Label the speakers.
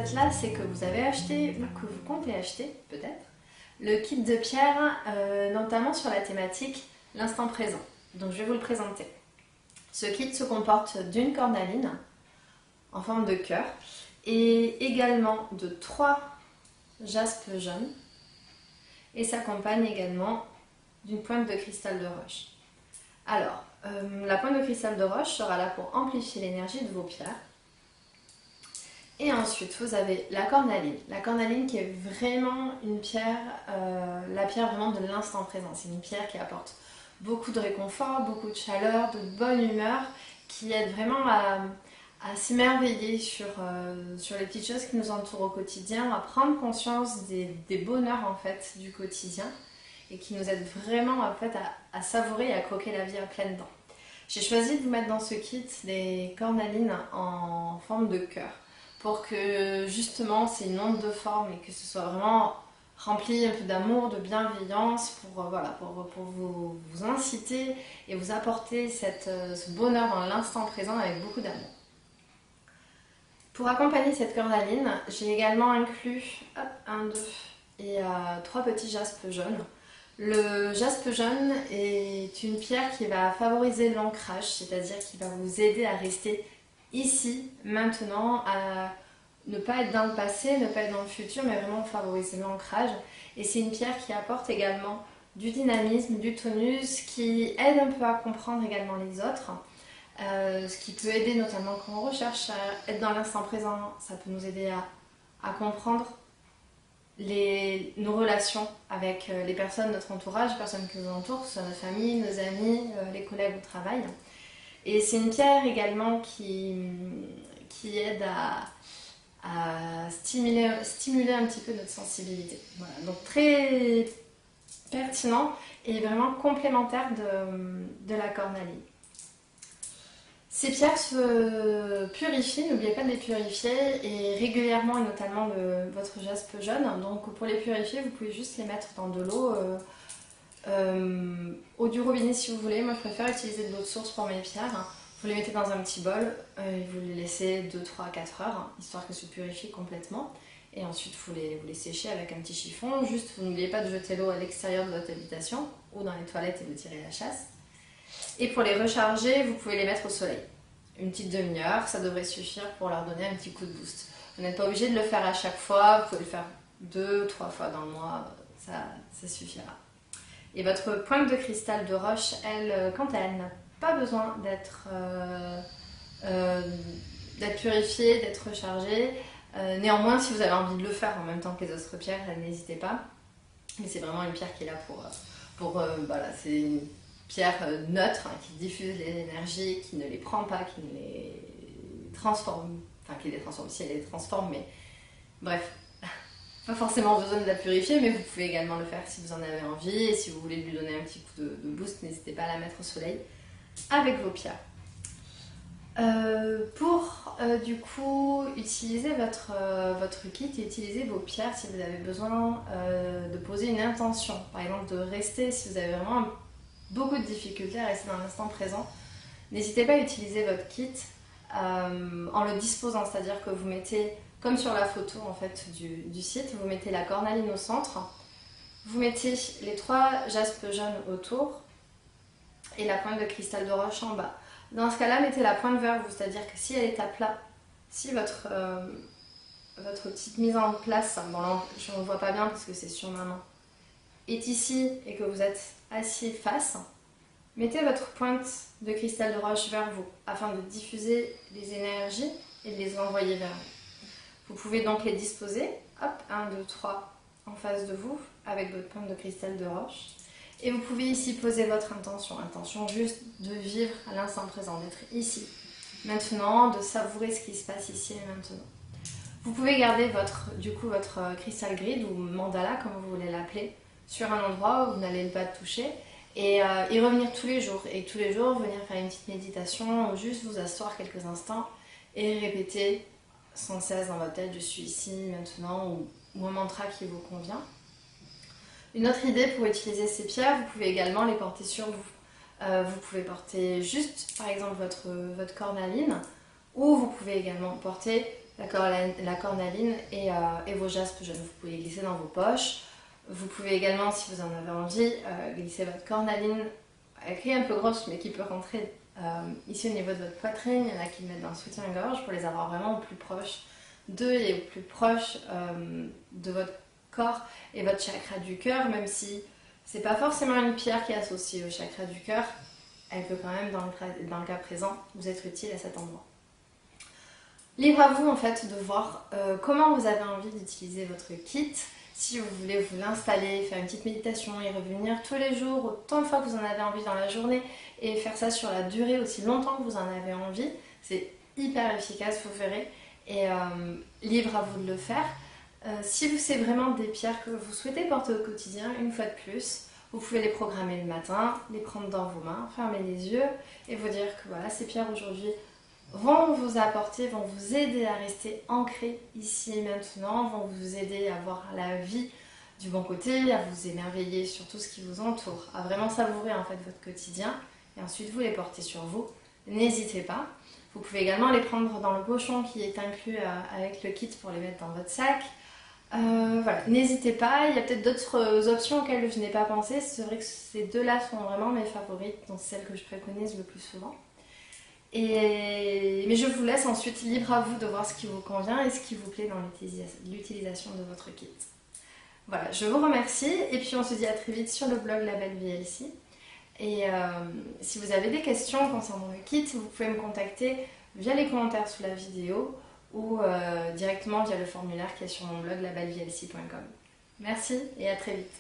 Speaker 1: êtes là, c'est que vous avez acheté ou que vous comptez acheter, peut-être, le kit de pierre, notamment sur la thématique l'instant présent. Donc je vais vous le présenter. Ce kit se comporte d'une cornaline en forme de cœur et également de 3 jaspes jaunes et s'accompagne également d'une pointe de cristal de roche. Alors, la pointe de cristal de roche sera là pour amplifier l'énergie de vos pierres. Et ensuite, vous avez la cornaline. La cornaline qui est vraiment une pierre, la pierre vraiment de l'instant présent. C'est une pierre qui apporte beaucoup de réconfort, beaucoup de chaleur, de bonne humeur, qui aide vraiment à s'émerveiller sur les petites choses qui nous entourent au quotidien, à prendre conscience des bonheurs en fait du quotidien et qui nous aide vraiment en fait à savourer et à croquer la vie à pleines dents. J'ai choisi de vous mettre dans ce kit des cornalines en forme de cœur pour que justement c'est une onde de forme et que ce soit vraiment rempli un peu d'amour, de bienveillance pour vous inciter et vous apporter ce bonheur dans l'instant présent avec beaucoup d'amour. Pour accompagner cette cornaline, j'ai également inclus 1, 2 et 3 petits jaspes jaunes. Le jaspe jaune est une pierre qui va favoriser l'ancrage, c'est-à-dire qui va vous aider à rester ici, maintenant, à ne pas être dans le passé, ne pas être dans le futur, mais vraiment favoriser l'ancrage. Et c'est une pierre qui apporte également du dynamisme, du tonus, qui aide un peu à comprendre également les autres. Ce qui peut aider notamment quand on recherche à être dans l'instant présent, ça peut nous aider à comprendre nos relations avec les personnes de notre entourage, les personnes qui nous entourent, que ce soit notre famille, nos amis, les collègues au travail. Et c'est une pierre également qui aide à stimuler un petit peu notre sensibilité. Voilà. Donc très pertinent et vraiment complémentaire de la cornaline. Ces pierres se purifient, n'oubliez pas de les purifier et régulièrement et notamment votre jaspe jaune. Donc pour les purifier, vous pouvez juste les mettre dans de l'eau eau du robinet si vous voulez. Moi je préfère utiliser de l'eau de source pour mes pierres. Vous les mettez dans un petit bol et vous les laissez 2, 3, 4 heures histoire qu'elles se purifient complètement. Et ensuite vous les séchez avec un petit chiffon. Juste vous n'oubliez pas de jeter l'eau à l'extérieur de votre habitation ou dans les toilettes et de tirer la chasse. Et pour les recharger, vous pouvez les mettre au soleil. Une petite demi-heure, ça devrait suffire pour leur donner un petit coup de boost. Vous n'êtes pas obligé de le faire à chaque fois, vous pouvez le faire 2, 3 fois dans le mois, ça suffira. Et votre pointe de cristal de roche, elle, quant à elle, n'a pas besoin d'être purifiée, d'être rechargée. Néanmoins, si vous avez envie de le faire en même temps que les autres pierres, n'hésitez pas. Mais c'est vraiment une pierre qui est là voilà, c'est une pierre neutre qui diffuse les énergies, qui ne les prend pas, qui ne les transforme, enfin qui les transforme si elle les transforme, mais bref, pas forcément besoin de la purifier, mais vous pouvez également le faire si vous en avez envie et si vous voulez lui donner un petit coup de boost, n'hésitez pas à la mettre au soleil avec vos pierres. Pour du coup utiliser votre kit et utiliser vos pierres si vous avez besoin de poser une intention, par exemple de rester, si vous avez vraiment beaucoup de difficultés à rester dans l'instant présent, n'hésitez pas à utiliser votre kit en le disposant, c'est-à-dire que vous mettez, comme sur la photo en fait du site, vous mettez la cornaline au centre, vous mettez les 3 jaspes jaunes autour et la pointe de cristal de roche en bas. Dans ce cas-là, mettez la pointe vers vous, c'est-à-dire que si elle est à plat, si votre petite mise en place, bon là je ne vois pas bien parce que c'est sur ma main, est ici et que vous êtes assis face, mettez votre pointe de cristal de roche vers vous afin de diffuser les énergies et de les envoyer vers vous. Vous pouvez donc les disposer, hop, 1, 2, 3 en face de vous avec votre pointe de cristal de roche. Et vous pouvez ici poser votre intention juste de vivre à l'instant présent, d'être ici, maintenant, de savourer ce qui se passe ici et maintenant. Vous pouvez garder votre cristal grid ou mandala, comme vous voulez l'appeler, sur un endroit où vous n'allez pas toucher et y revenir tous les jours. Et tous les jours, venir faire une petite méditation ou juste vous asseoir quelques instants et répéter sans cesse dans votre tête « je suis ici, maintenant » ou un mantra qui vous convient. Une autre idée pour utiliser ces pierres, vous pouvez également les porter sur vous. Vous pouvez porter juste, par exemple, votre cornaline, ou vous pouvez également porter la cornaline et vos jaspes jaunes. Vous pouvez les glisser dans vos poches. Vous pouvez également, si vous en avez envie, glisser votre cornaline, qui est un peu grosse mais qui peut rentrer ici au niveau de votre poitrine. Il y en a qui le mettent dans le soutien-gorge pour les avoir vraiment au plus proche d'eux et au plus proche de votre corps et votre chakra du cœur, même si c'est pas forcément une pierre qui est associée au chakra du cœur, elle peut quand même, dans le cas présent, vous être utile à cet endroit. Libre à vous en fait de voir comment vous avez envie d'utiliser votre kit. Si vous voulez vous l'installer, faire une petite méditation et revenir tous les jours, autant de fois que vous en avez envie dans la journée, et faire ça sur la durée aussi longtemps que vous en avez envie, c'est hyper efficace, vous verrez, et libre à vous de le faire. Si c'est vraiment des pierres que vous souhaitez porter au quotidien, une fois de plus, vous pouvez les programmer le matin, les prendre dans vos mains, fermer les yeux et vous dire que voilà, ces pierres aujourd'hui vont vous apporter, vont vous aider à rester ancré ici et maintenant, vont vous aider à voir la vie du bon côté, à vous émerveiller sur tout ce qui vous entoure, à vraiment savourer en fait votre quotidien et ensuite vous les porter sur vous. N'hésitez pas. Vous pouvez également les prendre dans le pochon qui est inclus avec le kit pour les mettre dans votre sac. Voilà, n'hésitez pas, il y a peut-être d'autres options auxquelles je n'ai pas pensé. C'est vrai que ces deux-là sont vraiment mes favorites, donc celles que je préconise le plus souvent. Mais je vous laisse ensuite libre à vous de voir ce qui vous convient et ce qui vous plaît dans l'utilisation de votre kit. Voilà, je vous remercie et puis on se dit à très vite sur le blog La Belle VLC. Et si vous avez des questions concernant le kit, vous pouvez me contacter via les commentaires sous la vidéo ou directement via le formulaire qui est sur mon blog labellevlc.com. Merci et à très vite.